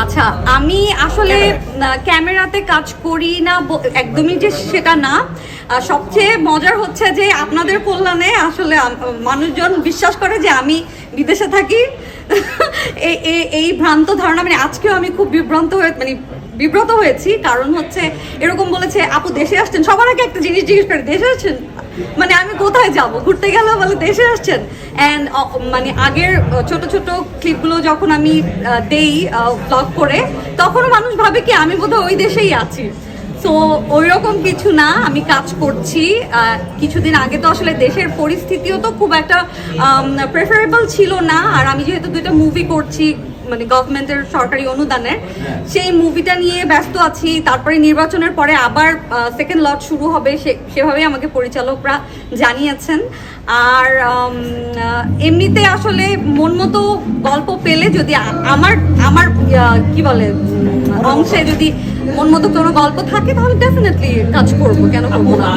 আচ্ছা, আমি আসলে ক্যামেরাতে কাজ করি না একদমই যে সেটা না। সবচেয়ে মজার হচ্ছে যে আপনাদের কল্যাণে আসলে মানুষজন বিশ্বাস করে যে আমি বিদেশে থাকি। এই ভ্রান্ত ধারণা, মানে আজকেও আমি খুব বিব্রত হয়েছি। কারণ হচ্ছে এরকম বলেছে, আপু দেশে আসছেন, সবার আগে একটা জিনিস জিজ্ঞেস করে দেশে আসছেন, মানে আমি কোথায় যাব, ঘুরতে গেলে বলে দেশে আসছেন। অ্যান্ড মানে আগের ছোট ছোট ক্লিপগুলো যখন আমি দেই ব্লগ করে, তখনও মানুষ ভাবে কি আমি বোধহয় ওই দেশেই আছি। সো ওই রকম কিছু না, আমি কাজ করছি। কিছুদিন আগে তো আসলে দেশের পরিস্থিতিও তো খুব একটা প্রেফারেবল ছিল না। আর আমি যেহেতু 2টা মুভি করছি, মানে গভর্নমেন্টের সরকারি অনুদানের, সেই মুভিটা নিয়ে ব্যস্ত আছি। তারপরে নির্বাচনের পরে আবার সেকেন্ড লট শুরু হবে, সেভাবেই আমাকে পরিচালকরা জানিয়েছেন। আর এমনিতে আসলে মন মতো গল্প পেলে, যদি আমার কি বলে অংশে যদি মন মতো কোনো গল্প থাকে, তাহলে ডেফিনেটলি কাজ করবো, কেন করবো না।